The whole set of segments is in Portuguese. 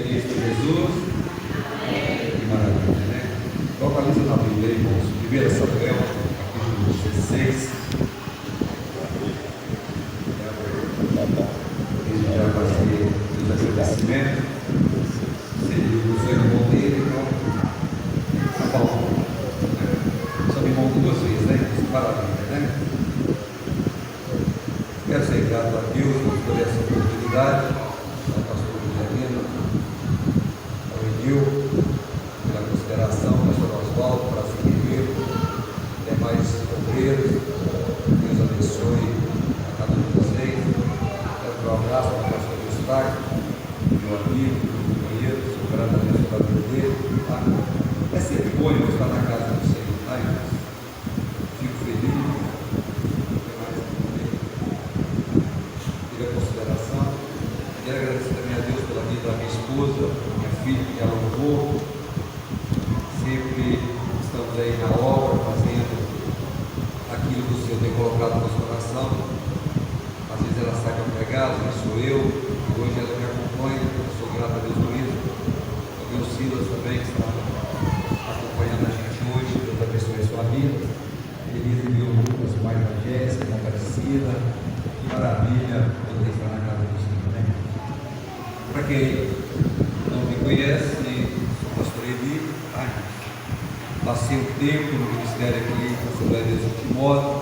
Cristo Jesus. Que maravilha, né? Localiza na Bíblia, irmãos. 1 Samuel, capítulo 16. Ele já vai fazer os agradecimentos. Seria o seu irmão dele, então. Tá bom. Só me irmão duas vezes, né? Maravilha, né? Quero ser grato a Deus por essa oportunidade, ao pastor José Lino, ao Edil, pela consideração, ao pastor Oswaldo, para ser guerreiro, demais obreiros. Deus abençoe a cada um de vocês. Quero dar um abraço para o pastor Gustavo, meu amigo, meu companheiro, sou grato a Deus pela vida dele. Tá? É sempre bom eu estar na casa do Senhor, tá, irmãos? Fico feliz. Consideração. Quero agradecer também a Deus pela vida da minha esposa, minha filha, que ela louvou. Sempre estamos aí na obra, fazendo aquilo que o Senhor tem colocado no nosso coração. Às vezes ela sai para pregar, às vezes sou eu, e hoje ela me acompanha. Eu sou grato a Deus por isso. O meu Silas também, que está acompanhando a gente hoje. Deus abençoe a sua vida. Feliz e meu Lucas, o pai da Jéssica, da Aparecida. Que maravilha poder estar na casa do Senhor, né? Para quem não me conhece, sou pastor Eli. Passei um tempo no ministério aqui com a Assembleia de Deus de Timóteo.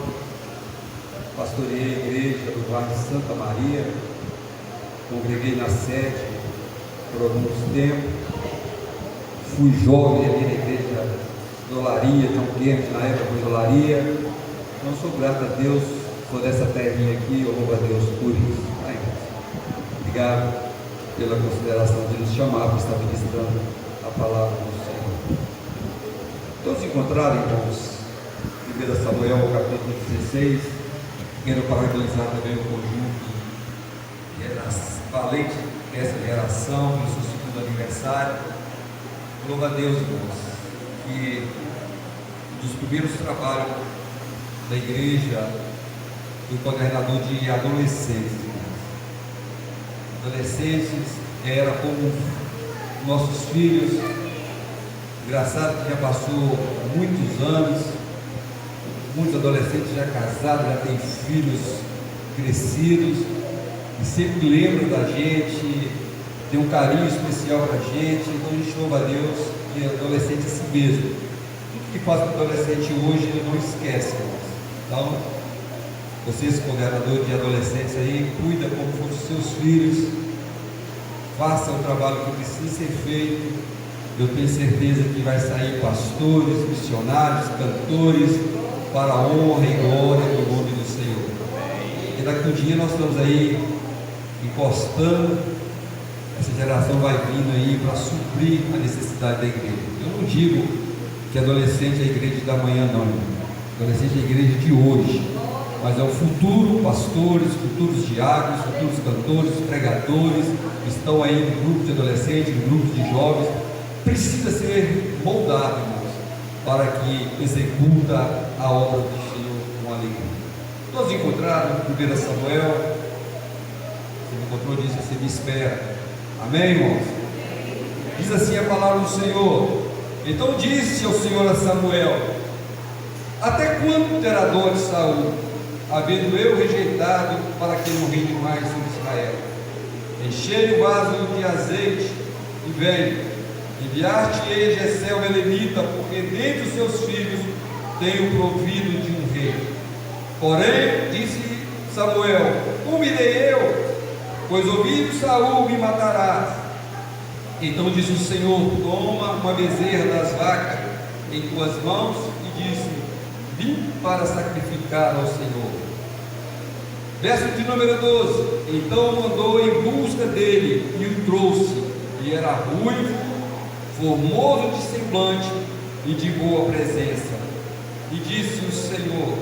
Pastoreei a igreja do bairro de Santa Maria. Congreguei na sede por alguns tempos. Fui jovem ali na igreja de Olaria, João Kennedy, na época foi de Olaria. Então sou grato a Deus por essa terrinha aqui, eu louvo a Deus por isso. Obrigado pela consideração de nos chamar para estar ministrando a palavra do Senhor. Todos encontraram, irmãos, 1 Samuel, capítulo 16. Quero parabenizar também o conjunto valente dessa geração, no seu segundo aniversário. Louvo a Deus, irmãos, que dos primeiros trabalhos da igreja, do coordenador de adolescentes. Adolescentes era como nossos filhos. Engraçado que já passou muitos anos, muitos adolescentes já casados, já têm filhos crescidos, e sempre lembram da gente, tem um carinho especial para a gente. Então a gente louva a Deus, que adolescente é assim mesmo. Tudo que faz com o adolescente hoje ele não esquece. Então, vocês, coordenadores de adolescentes aí, cuida como for dos seus filhos, faça o trabalho que precisa ser feito. Eu tenho certeza que vai sair pastores, missionários, cantores, para a honra e glória do nome do Senhor. E daqui um dia nós estamos aí encostando, essa geração vai vindo aí para suprir a necessidade da igreja. Eu não digo que adolescente é a igreja da manhã, não. Adolescente é a igreja de hoje. Mas é o futuro, pastores, futuros diáconos, futuros cantores, pregadores, que estão aí no grupo de adolescentes, no grupo de jovens. Precisa ser moldado, irmãos, para que executa a obra do Senhor com alegria. Todos encontraram 1 Samuel. Você me encontrou, disse: você me espera. Amém, irmãos? Diz assim a palavra do Senhor: então disse ao Senhor a Samuel: até quando terá dor de Saul, havendo eu rejeitado para que não reine mais sobre Israel? Enchei o vaso de azeite e venho, enviar-te-ei Jessé o Melenita, porque dentre os seus filhos tenho provido de um rei. Porém, disse Samuel: como irei eu? Pois ouvindo Saul me matarás. Então disse o Senhor: toma uma bezerra das vacas em tuas mãos, e disse: vim para sacrificar ao Senhor. Verso de número 12: então mandou em busca dele e o trouxe, e era ruivo, formoso de semblante e de boa presença. E disse o Senhor: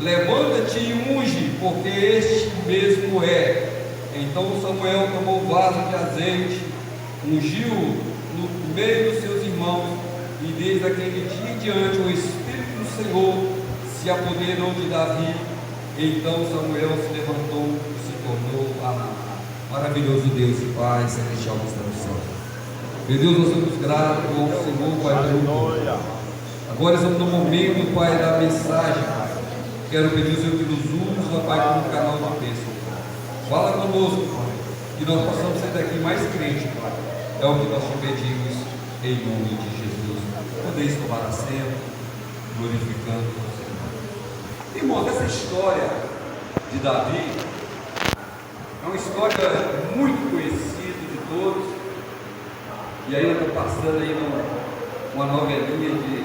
levanta-te e unge, porque este mesmo é. Então Samuel tomou o vaso de azeite, ungiu no meio dos seus irmãos, e desde aquele dia em diante o Espírito do Senhor se apoderou de Davi. Então Samuel se levantou e se tornou amado. Maravilhoso Deus e Pai celestial que está no céu. Meu Deus, nós somos gratos ao Senhor, Pai, pelo Aleluia. Agora estamos no momento, Pai, da mensagem, Pai. Quero pedir ao Senhor que nos use, ó Pai, como canal de bênção. Fala conosco, Pai, que nós possamos sair daqui mais crente, Pai. É o que nós te pedimos, em nome de Jesus. Podeis tomar assento, glorificando o Senhor. Irmãos, essa história de Davi é uma história muito conhecida de todos. E aí eu estou passando aí uma novelinha de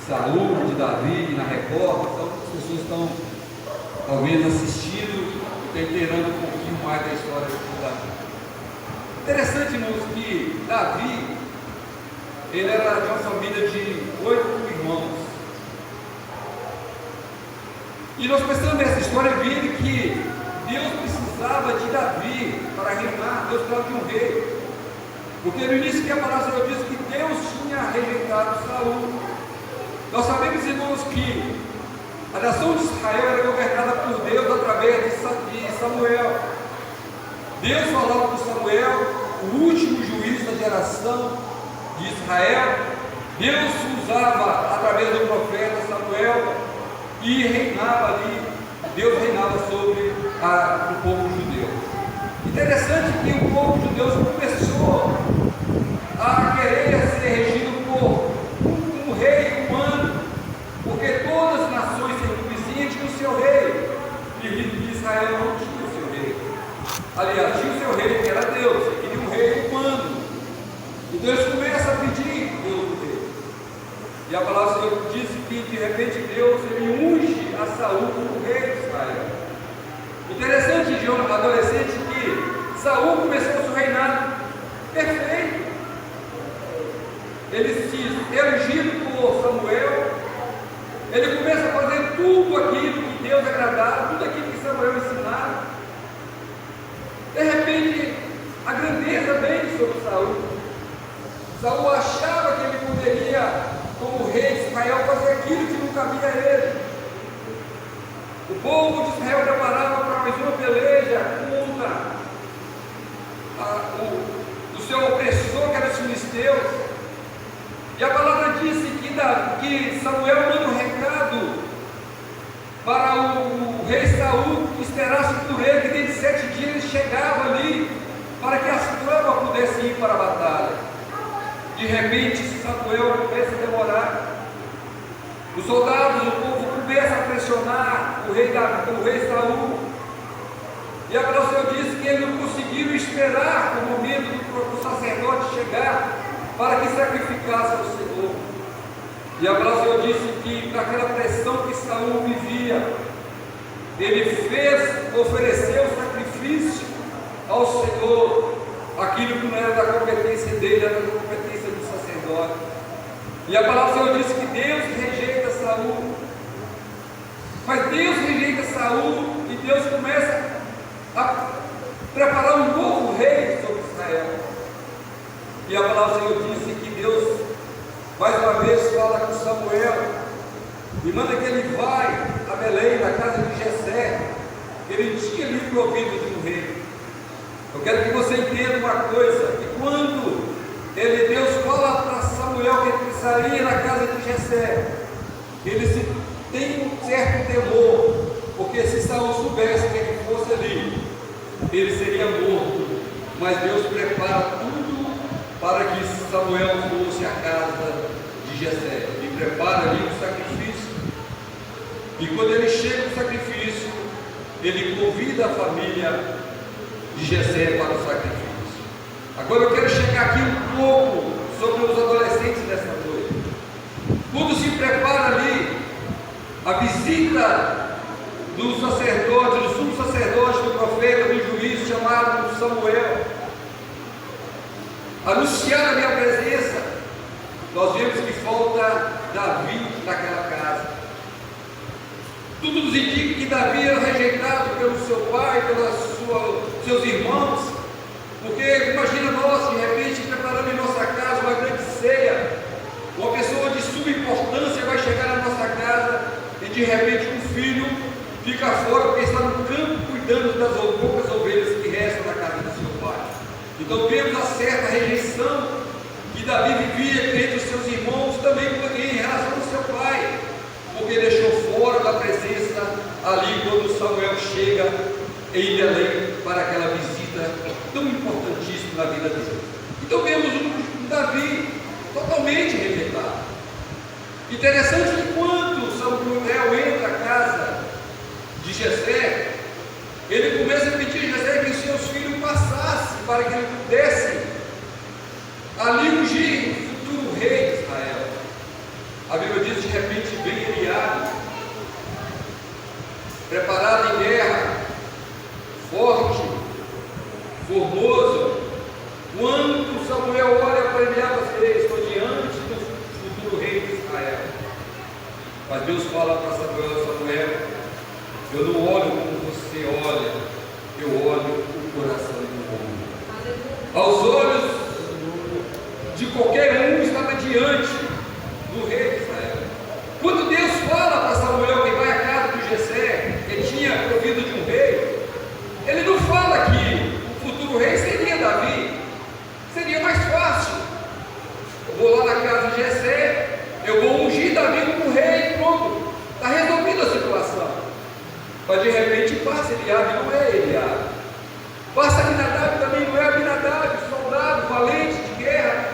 Saúl, de Davi, na Record. Então as pessoas estão talvez assistindo e inteirando um pouquinho mais da história de Davi. Interessante, irmãos, que Davi, ele era de uma família de 8 irmãos. E nós pensamos nessa história vendo que Deus precisava de Davi para reinar, Deus precisava de um rei. Porque no início que a palavra do Senhor diz que Deus tinha rejeitado Saúl. Nós sabemos, irmãos, que a nação de Israel era governada por Deus através de Samuel. Deus falava com Samuel, o último juiz da geração de Israel. Deus usava através do profeta Samuel e reinava ali. Deus reinava sobre o povo judeu. Interessante que o povo judeu começou a querer ser regido por um rei humano, porque todas as nações circunvizinhas tinham o seu rei, e Israel não tinha o seu rei. Aliás, tinha o seu rei, que era Deus, e queria um rei humano. Então eles começam a pedir Deus do rei. E a palavra do Senhor diz que de repente Deus ele unge a Saúl como rei de Israel. Interessante, João, adolescente, que Saúl começou o seu reinado perfeito. Ele se elegido por Samuel, ele começa a fazer tudo aquilo que Deus agradava, tudo aquilo que Samuel ensinava. De repente, a grandeza vem sobre Saúl. Saúl achava que ele poderia, como rei de Israel, fazer aquilo que não cabia a ele. O povo de Israel preparava para mais uma peleja contra o seu opressor, que era os filisteus. E a palavra disse que Samuel manda um recado para o rei Saúl, que esperasse por ele, que dentro de 7 dias ele chegava ali, para que as tropas pudessem ir para a batalha. De repente, Samuel começa a demorar. Os soldados, o povo começa a pressionar o rei Saúl. E a palavra do Senhor disse que eles não conseguiram esperar o momento do sacerdote chegar para que sacrificasse ao Senhor. E a palavra do Senhor disse que naquela pressão que Saúl vivia, ele ofereceu sacrifício ao Senhor, aquilo que não era da competência dele, era da competência do sacerdote. E a palavra do Senhor disse que Deus rejeita Saúl. Mas Deus rejeita Saúl e Deus começa a preparar um novo rei sobre Israel. E a palavra do Senhor disse que Deus mais uma vez fala com Samuel e manda que ele vai a Belém, na casa de Jessé. Ele tinha lhe provido de um rei. Eu quero que você entenda uma coisa, que quando Deus fala para Samuel que ele precisaria na casa de Jessé, ele tem um certo temor, porque se Saúl soubesse que ele fosse ali, ele seria morto. Mas Deus prepara tudo para que Samuel fosse à casa de Jessé. Ele prepara ali o sacrifício. E quando ele chega no sacrifício, ele convida a família de Jessé para o sacrifício. Agora eu quero chegar aqui um pouco sobre os adolescentes dessa noite. Quando se prepara ali a visita do sacerdote, do sumo sacerdote, do profeta, do juiz chamado Samuel, anunciar a minha presença, nós vemos que falta Davi naquela casa. Tudo nos indica que Davi era rejeitado pelo seu pai, pelos seus irmãos, porque imagina nós, de repente, preparando em nossa casa uma grande ceia, uma pessoa de suma importância vai chegar na nossa casa e de repente um filho fica fora porque está no campo cuidando das poucas ovelhas que restam na casa do seu pai. Então temos a certa rejeição que Davi vivia entre os seus irmãos também em razão do seu pai, porque deixou fora da presença ali quando Samuel chega em Belém para aquela visita tão importantíssima na vida dele. Então vemos um Davi totalmente rejeitado. Interessante que quando Samuel entra à casa de Jessé, ele começa a pedir a Jessé que os seus filhos passassem para que ele pudesse ali ungir o futuro rei de Israel. A Bíblia diz: de repente vem Eliabe, preparado em guerra, forte, formoso. Quando Samuel olha para Eliabe e diz: estou diante do futuro rei de Israel. Mas Deus fala para Samuel: eu não olho como você olha, eu olho o coração do homem. Aos olhos de qualquer um estava diante do rei de Israel. Quando Deus fala para Samuel que vai à casa de Jessé, que tinha provido de um rei, ele não fala que o futuro rei seria Davi. Seria mais fácil. Eu vou lá na casa de Jessé, eu vou ungir Davi como rei e pronto. Está resolvida a situação. Mas de repente passa Eliabe, não é Eliabe. Passa Abinadab, também não é Abinadab, soldado, valente de guerra,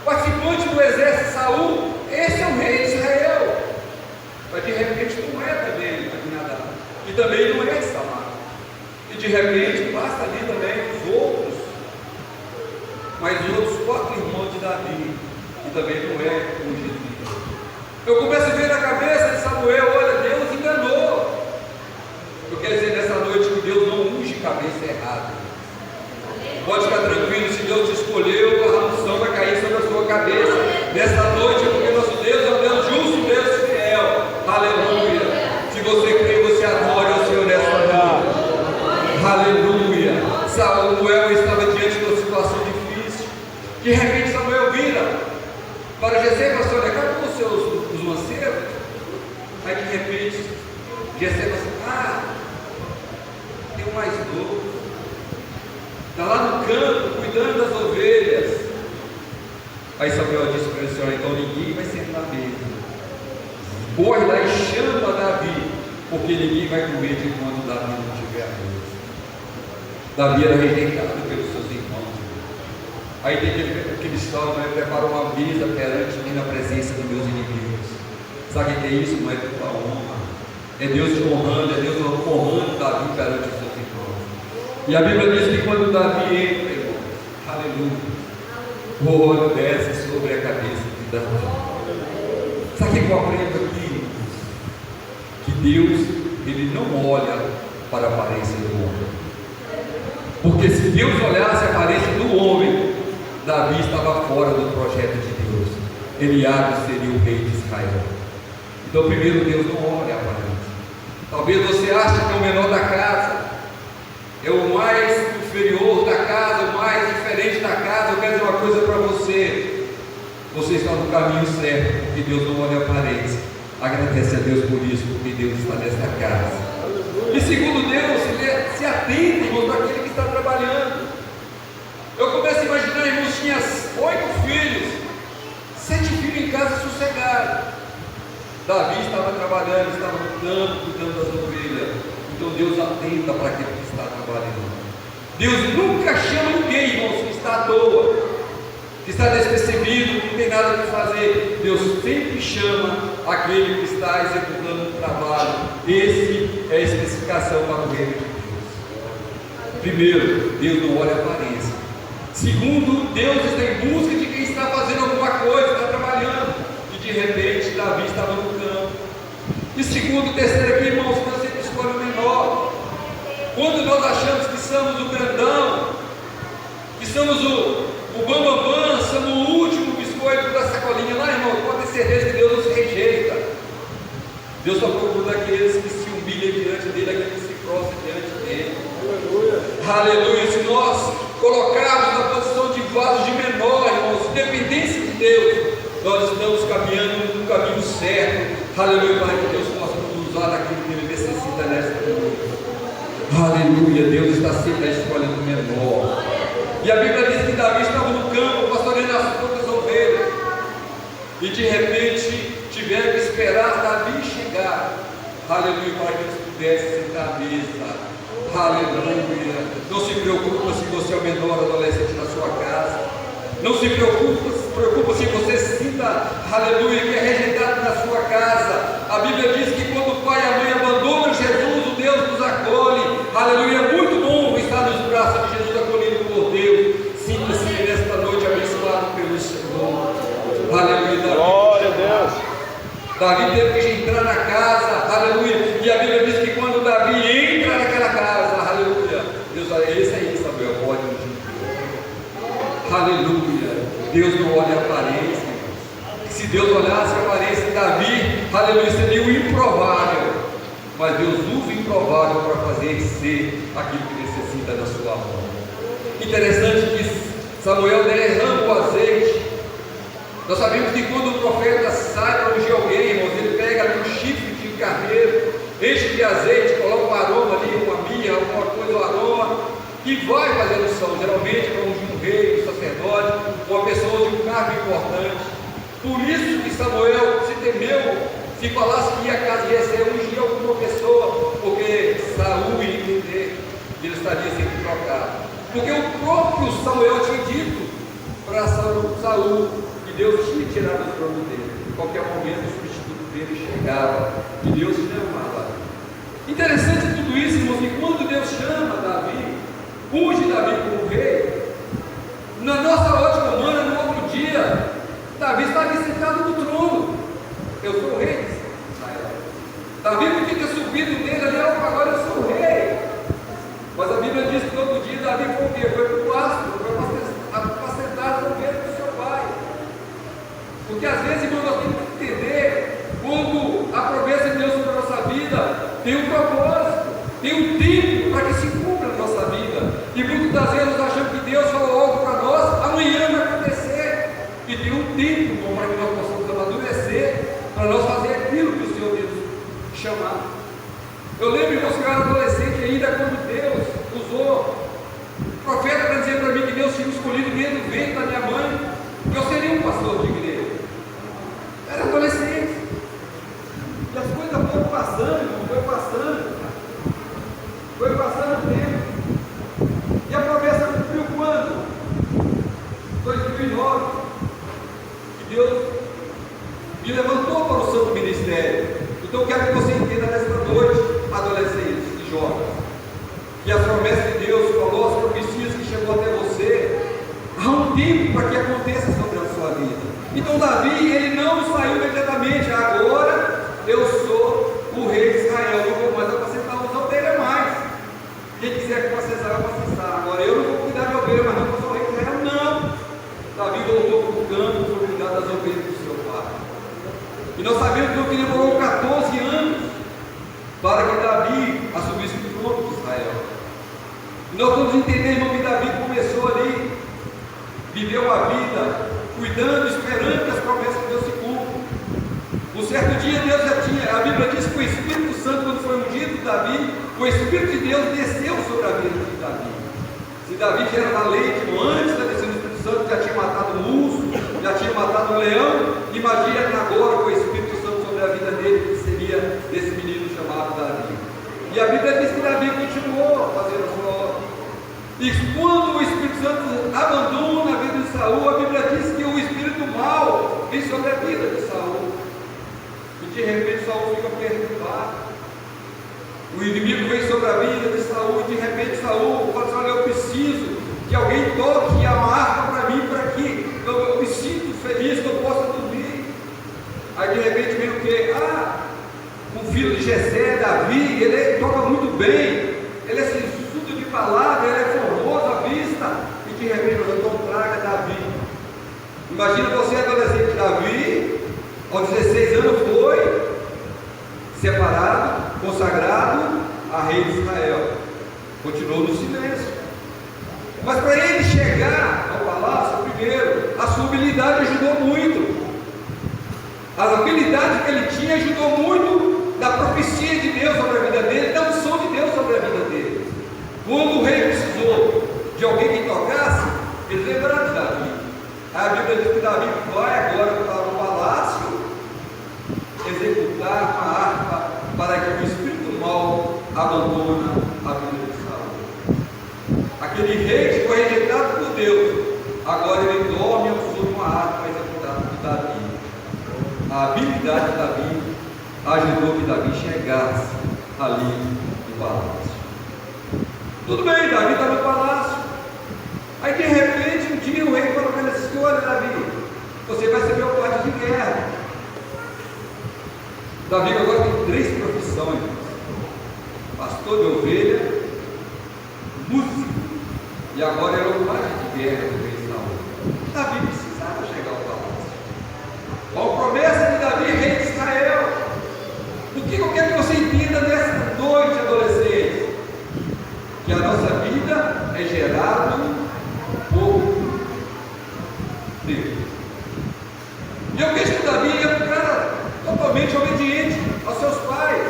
participante do exército de Saul. Esse é o rei de Israel. Mas de repente não é também Abinadab. E também não é Samar. E de repente passa ali também os outros. Mas os outros 4 irmãos de Davi, que também não é ungido de Deus. Eu começo a ver na cabeça de Samuel: olha, Deus enganou. Eu quero dizer nessa noite que Deus não unge cabeça errada. Pode ficar tranquilo, se Deus te escolheu, a unção vai cair sobre a sua cabeça. Nessa noite, porque nosso Deus é um Deus justo, Deus fiel. Aleluia. Se você crê, você adora ao Senhor nessa noite. Aleluia. Samuel estava diante de uma situação difícil. De repente Samuel vira para Jessé e fala assim: olha, cadê os mancebos? Aí de repente Jessé fala assim: tem um mais novo, está lá no campo cuidando das ovelhas. Aí Samuel disse para ele: então ninguém vai sentar à mesa. Corre lá e chama Davi, porque ninguém vai comer de quando Davi não tiver a mesa. Davi era rejeitado pelos seus irmãos. Aí tem aquele salmo: ele preparou uma mesa perante mim na presença dos meus inimigos. Sabe o que é isso? Não é tua honra. É Deus te honrando, é Deus honrando Davi perante os seus irmãos. E a Bíblia diz que quando Davi entra, irmão, aleluia, o olho desce sobre a cabeça de Davi. Sabe o que eu aprendo aqui? Que Deus, Ele não olha para a aparência do homem. Porque se Deus olhasse a aparência do homem, Davi estava fora do projeto de Deus. Eliabe seria o rei de Israel. Então primeiro, Deus não olha a aparência. Talvez você ache que é o menor da casa, é o mais inferior da casa, o mais diferente da casa. Eu quero dizer uma coisa para você: você está no caminho certo, porque Deus não olha a aparência. Agradece a Deus por isso, porque Deus está nesta casa. E segundo Deus, Ele se atende, irmãos, daquele que está trabalhando. Eu começo a imaginar, irmãos, tinha 8 filhos, 7 filhos em casa sossegados. Davi estava trabalhando, estava no campo, cuidando das ovelhas. Então Deus atenta para aquele que está trabalhando. Deus nunca chama ninguém, irmãos, que está à toa, que está despercebido, que não tem nada para fazer. Deus sempre chama aquele que está executando o trabalho. Esse é a especificação para o reino de Deus. Primeiro, Deus não olha a aparência. Segundo, Deus está em busca de quem está fazendo alguma coisa, está trabalhando. E de repente Davi estava no campo. E segundo, terceiro aqui, irmãos, nós sempre escolhemos o menor. Quando nós achamos que somos o grandão, que somos o bambambam, somos o último biscoito da sacolinha lá, irmão, pode ter certeza que Deus nos rejeita. Deus só procura aqueles que se humilham diante dele, aqueles que se prostram diante dele. Aleluia. Aleluia. Se nós colocarmos na posição de vasos de menor, irmãos, dependência de Deus, nós estamos caminhando no caminho certo. Aleluia, para que Deus possa nos usar daquilo que Ele necessita nesta noite. Aleluia, Deus está sempre à escolha do menor. E a Bíblia diz que Davi estava no campo, pastoreando as poucas ovelhas. e de repente tiveram que esperar Davi chegar, aleluia, para que eles pudessem sentar à mesa, aleluia. Não se preocupa se você é o menor adolescente na sua casa, não se preocupa se você se sinta, aleluia, que é rejeitado na sua casa. A Bíblia diz que quando o pai e a mãe abandonam Jesus, o Deus nos acolhe, aleluia. É muito bom estar nos braços de Jesus, acolhido por Deus. Sinta-se nesta noite abençoado pelo Senhor, aleluia. Glória a Deus. Davi teve que entrar na casa, aleluia, e a Bíblia diz que quando Davi entra naquela casa, aleluia, Deus olha, esse aí, Samuel, pode nos dizer, aleluia. Deus não olha a aparência. Se Deus olhasse a aparência de Davi, aleluia, seria o improvável, mas Deus usa o improvável para fazer ser aquilo que necessita da sua mão. Interessante que Samuel derrama o azeite. Nós sabemos que quando o profeta sai para ungir alguém, irmãos, ele pega ali um chifre de carneiro, enche de azeite, coloca um aroma ali, uma mirra, alguma coisa, um aroma, e vai fazer a unção, geralmente para ungir um rei, um sacerdote, uma pessoa de um cargo importante. Por isso que Samuel se temeu, se falasse que ia casa de Jessé ungir alguma pessoa, porque Saul ia entender que ele estaria sendo trocado. Porque o próprio Samuel tinha dito para Saul, Deus tinha tirado o trono dele. Em qualquer momento o substituto dele chegava e Deus chamava. Interessante tudo isso, irmãos, que quando Deus chama Davi, unge Davi como rei, na nossa ótica humana, no outro dia, Davi está ali sentado no trono. Eu sou o rei de Israel. Davi podia ter subido dele ali, agora eu sou o rei. Mas a Bíblia diz que no outro dia Davi foi o quê? Foi para o pasto, foi para sentar no ovelha do seu pai. Porque às vezes, irmão, nós temos que entender quando a promessa de Deus sobre a nossa vida tem um propósito, tem um tempo para que se cumpra na nossa vida. E muitas das vezes nós achamos que Deus falou algo para nós, amanhã vai acontecer. E tem um tempo, irmão, para que nós possamos amadurecer, para nós fazer aquilo que o Senhor nos chamar. Eu lembro, irmão, que eu era adolescente ainda, quando Deus usou o profeta para dizer para mim que Deus tinha escolhido dentro do ventre da minha mãe, que eu seria um pastor de igreja. Era adolescente. E as coisas foram passando, irmão, foi passando o tempo. E a promessa cumpriu quando? 2009. E Deus me levantou para o santo ministério. Então eu quero que você entenda nesta noite, adolescentes e jovens, que as promessas de Deus falou, as profecias que chegou até você, há um tempo para que aconteça sobre a sua vida. Então Davi, ele não saiu imediatamente, agora eu sou o rei de Israel, não vou mais apacentar as ovelhas mais. Quem quiser apacentar, vai apacentar. Agora eu não vou cuidar de ovelha, mas não, eu sou o rei de Israel, não. Davi voltou para o campo, foi cuidar das ovelhas do seu pai. E nós sabemos que demorou 14 anos para que Davi assumisse o trono de Israel. E nós vamos entender, irmão, que Davi começou ali, viveu a vida cuidando, esperando que as promessas de Deus se cumpram. Um certo dia Deus já tinha, a Bíblia diz que o Espírito Santo, quando foi ungido de Davi, o Espírito de Deus desceu sobre a vida de Davi. Se Davi já era valente, antes da descida do Espírito Santo, já tinha matado um urso, já tinha matado um leão, imagina agora com o Espírito Santo sobre a vida dele, que seria desse menino chamado Davi. E a Bíblia diz que Davi continuou fazendo a sua obra. E quando o Espírito Santo abandona a vida de Saul, a Bíblia diz que o espírito mau vem sobre a vida de Saul. E de repente Saul fica perturbado. O inimigo vem sobre a vida de Saul, e de repente Saul fala assim: olha, eu preciso que alguém toque a harpa para mim, para que eu me sinto feliz, que eu possa dormir. Aí de repente vem o quê? O filho de Jessé, Davi, ele toca muito bem, ele é sisudo de palavra, ele é formoso à vista, e de repente eu então traga Davi. Imagina você, adolescente Davi, aos 16 anos foi separado, consagrado a rei de Israel, continuou no silêncio. Mas para ele chegar ao palácio, primeiro, a sua habilidade ajudou muito. As habilidades que ele tinha ajudou muito da profecia de Deus sobre a vida dele, da unção de Deus sobre a vida dele. Quando o rei precisou de alguém que tocasse, eles lembraram de Davi. Aí a Bíblia diz que Davi vai agora para o palácio, Agora ele dorme ao som de uma arca para executar de Davi. A habilidade de Davi ajudou que Davi chegasse ali no palácio. Tudo bem, Davi está no palácio. Aí de repente um dia o rei falou para ele assim: olha, Davi, você vai ser meu parte de guerra. Davi agora tem 3 profissões: pastor de ovelha, músico, e agora era o parte de guerra do rei Saul. Davi precisava chegar ao palácio. Qual a promessa de Davi, rei de Israel? O que eu quero que você entenda nessa noite, adolescente? Que a nossa vida é gerada por Deus. E eu vejo que Davi é um cara totalmente obediente aos seus pais.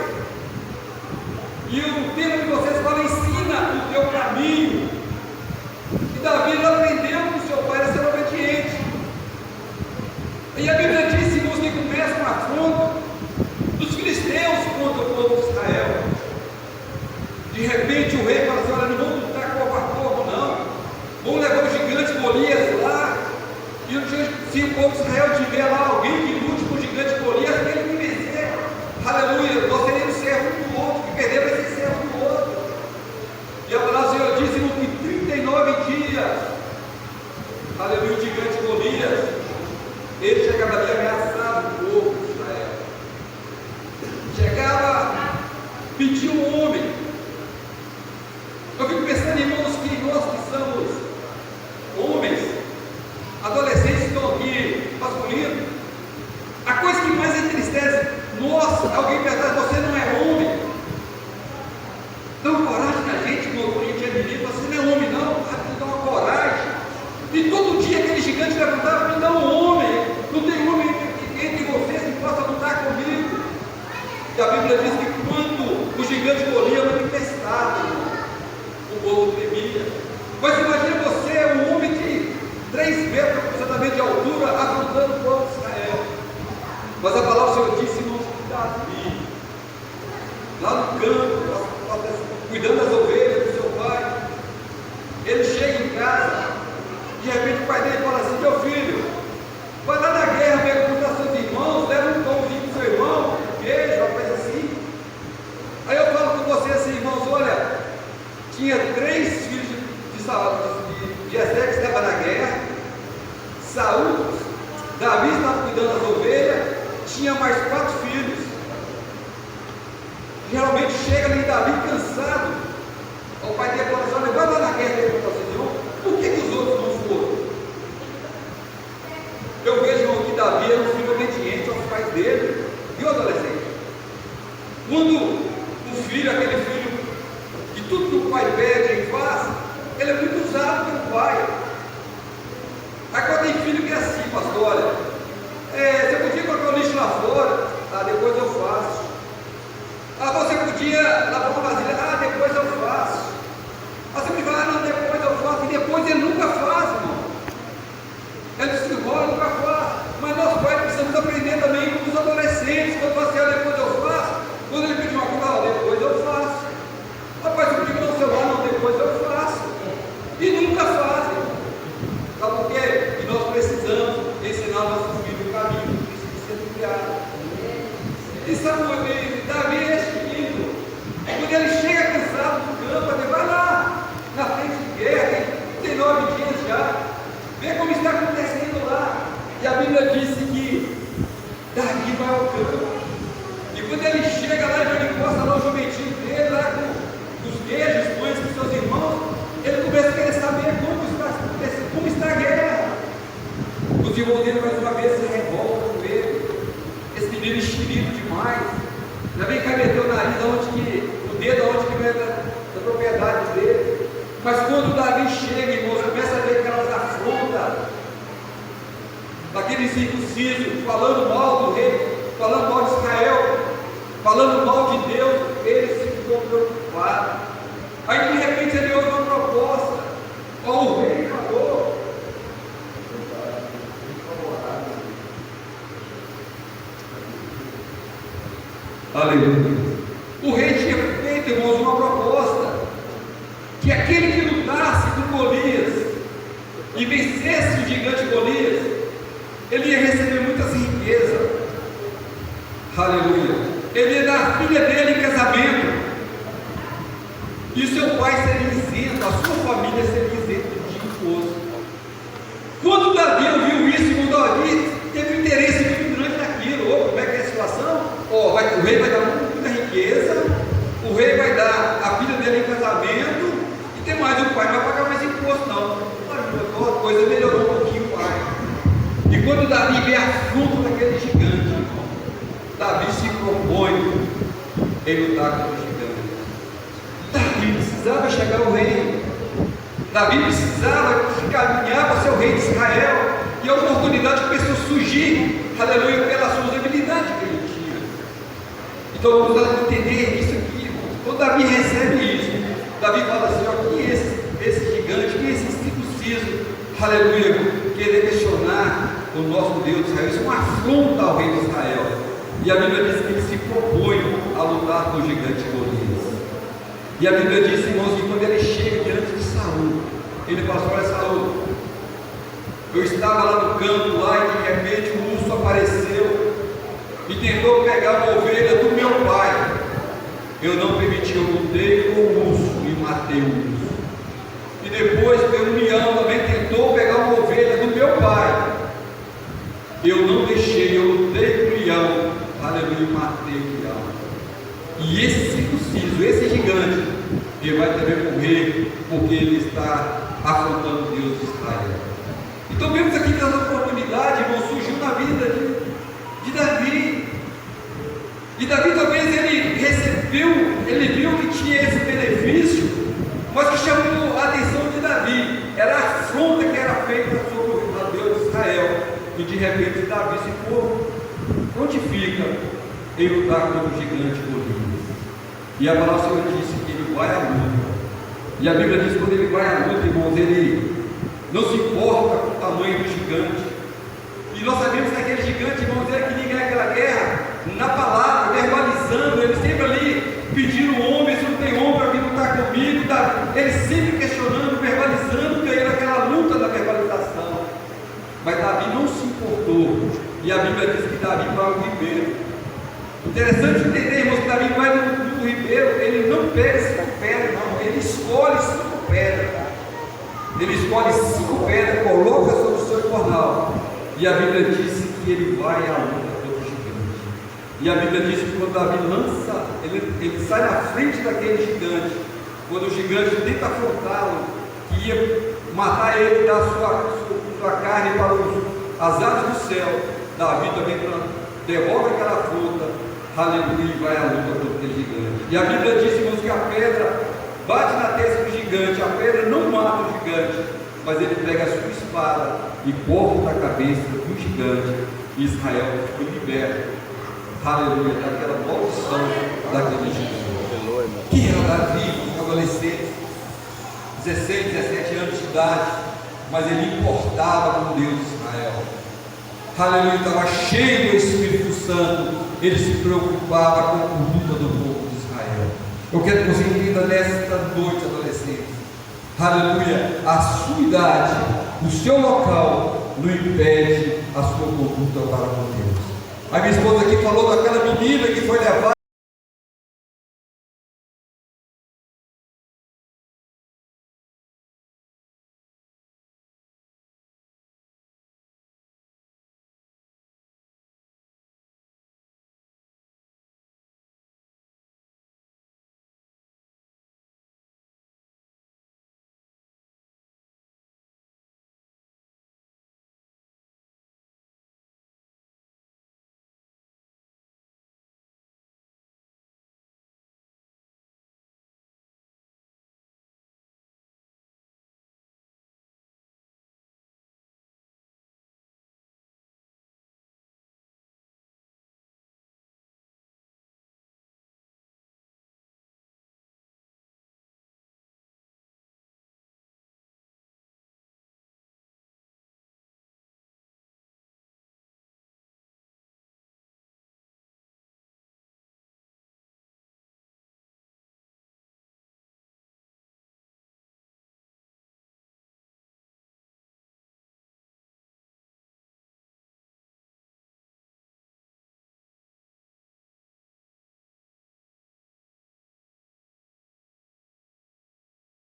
E o tema de vocês fala: ensina o teu caminho. E Davi não aprendeu com o seu pai a ser obediente. E a Bíblia diz, irmãos, que começa uma afronta dos filisteus contra o povo de Israel. De repente o rei fala assim: olha, não vamos lutar corpo a corpo, não. Vamos levar o gigante Golias lá. E se o povo de Israel tiver lá alguém que lute com o gigante Golias, ele que vencer. Aleluia, nós teremos servo um do outro, que perder vai ser servo do outro. E a palavra do Senhor diz, irmão, que 39 dias, aleluia, o gigante Golias, ele chegava ali ameaçado o povo de Israel. Chegava, pedia um homem. Eu fico pensando, irmãos, que nós que somos homens, adolescentes que estão aqui, masculinos, a coisa que mais entristece nós, alguém perguntar: você não é homem? Dá uma coragem na gente, como a gente é menino, você não é homem não, dá uma coragem. E todo dia aquele gigante levantava: me dá um homem, não tem homem entre vocês que possa lutar comigo. E a Bíblia diz que quando o gigante Golias manifestava, o povo tremia. Mas imagina você, um homem de 3 metros aproximadamente de altura, afrontando o povo de Israel. Mas a palavra do Senhor disse, irmãos, que Davi, lá no campo, cuidando das ovelhas do seu pai, ele chega em casa, de repente o pai dele fala assim: meu filho, vai lá na guerra, pergunta seus irmãos, leva um pãozinho pro seu irmão, um queijo, uma coisa assim. Aí eu falo com você assim, irmãos, olha, tinha 3 filhos de Jessé que estavam na guerra, Saul, Davi estava cuidando das ovelhas, tinha mais 4 filhos. Geralmente chega ali Davi cansado, o pai dele fala assim: olha, vai lá na guerra e pergunta ao Senhor, por que os outros não foram? Eu vejo, irmão, que Davi era um filho obediente aos pais dele. E o adolescente, quando o filho, aquele filho que tudo que o pai pede ele faz, ele é muito usado pelo pai. Aí quando tem filho que é assim: pastor, olha, você podia colocar o lixo lá fora? Depois eu faço. Você podia lavar uma vasilha? Depois eu faço. Você me fala: não, depois eu faço. E depois ele nunca faz, irmão. Ele se enrola, nunca faz. Mas nós pais precisamos aprender também com os adolescentes. Quando você olha, depois eu faço. Quando ele pedir uma coisa, depois eu faço. Rapaz, eu digo no celular: não, depois eu faço. E nunca fazem. Sabe por quê? E nós precisamos ensinar nossos filhos o caminho que precisa ser criado. E sabe, Davi é esse menino. Quando ele chega cansado do campo, ele vai lá na frente de guerra, tem 9 dias já, vê como está acontecendo lá. E a Bíblia disse que Davi vai ao campo. E quando ele chega lá, ele encosta lá o jumentinho dele, lá com os queijos, pães com seus irmãos, ele começa a querer saber como está a guerra. Os irmãos dele mais uma vez se revoltam com ele. Esse menino é enxerido demais. Já vem cá meter o nariz o dedo aonde que vem da propriedade dele. Mas quando Davi chega, irmãos, começa a ver aquelas afrontas daqueles incircuncisos, falando mal do rei, falando mal de Israel, falando mal de Deus, ele se ficou preocupado. Aí de repente ele ouve uma proposta: o rei falou. Aleluia. O rei tinha feito, irmãos, uma proposta: que aquele que lutasse com Golias e vencesse esse gigante Golias, ele ia receber muitas riquezas, aleluia, ele ia dar a filha dele em casamento, e o seu pai seria isento, a sua família seria isenta de imposto. Quando Davi ouviu isso, irmão, Davi teve um interesse muito grande naquilo. Como é que é a situação? O rei vai dar muita riqueza, o rei vai dar a filha dele em casamento, e tem mais, o pai não vai pagar mais imposto não. A coisa melhorou um pouquinho, pai. E quando Davi vê a fruta daquele gigante, irmão, Davi se propõe em lutar contra o gigante. Davi precisava chegar ao reino, Davi precisava caminhar para ser o rei de Israel, e a oportunidade começou a surgir, aleluia, pelas suas habilidades que ele tinha. Então vamos entender isso aqui, irmão. Quando Davi recebe isso, Davi fala assim: ó, que esse gigante, que esse circunciso, aleluia, querer questionar o nosso Deus de Israel, isso é uma afronta ao rei de Israel. E a Bíblia diz que ele se propõe a lutar com o gigante Golias. E a Bíblia diz, irmãos, que quando ele chega diante de Saul, ele fala: olha, Saul, eu estava lá no campo, lá, e de repente um urso apareceu e tentou pegar uma ovelha do meu pai. Eu não permiti, eu lutei com o urso e matei o urso. E depois veio um leão, também tentou pegar uma ovelha do meu pai. Eu não deixei, eu lutei com o leão, aleluia, e matei o leão. E esse circunciso, esse gigante, ele vai também morrer, porque ele está afrontando Deus de Israel. Então vemos aqui que essa oportunidade, irmão, surgiu na vida de Davi. E Davi talvez ele recebeu, ele viu que tinha esse benefício, mas que chamou a atenção de Davi era a afronta que era feita sobre o Deus de Israel. E de repente Davi se prontifica em lutar contra o gigante Golias. E a palavra do Senhor disse que ele vai à luta. E a Bíblia diz que quando ele vai à luta, irmãos, ele não se importa com o tamanho do gigante. E nós sabemos que aquele gigante, irmãos, ele queria ganhar aquela guerra na palavra, verbalizando, ele sempre ali pedindo homem, se não tem homem para vir lutar comigo, ele sempre questionando, verbalizando, ganhando aquela luta da verbalização. Mas Davi não se importou. E a Bíblia diz que Davi vai ao ribeiro. Interessante entender, irmãos, que Davi vai no ribeiro, ele não pega 5 pedras, não, ele escolhe 5 pedras. Ele escolhe 5 pedras, coloca sobre o seu jornal. E a Bíblia diz que ele vai à luta contra o gigante. E a Bíblia diz que quando Davi lança, ele sai na frente daquele gigante. Quando o gigante tenta afrontá-lo, que ia matar ele da sua carne para as aves do céu, Davi também devolve aquela fruta, aleluia, e vai à luta contra aquele gigante. E a Bíblia diz, irmãos, que a pedra bate na testa do gigante, a pedra não mata o gigante, mas ele pega a sua espada e corta a cabeça do gigante, e Israel foi liberto, aleluia, daquela maldição daquele gigante. Que era Davi, um adolescente, 16, 17 anos de idade, mas ele importava com Deus de Israel. Aleluia, estava cheio do Espírito Santo, ele se preocupava com a conduta do povo de Israel. Eu quero que você entenda nesta noite, adolescente, aleluia, a sua idade, o seu local, não impede a sua conduta para com Deus. A minha esposa aqui falou daquela menina que foi levada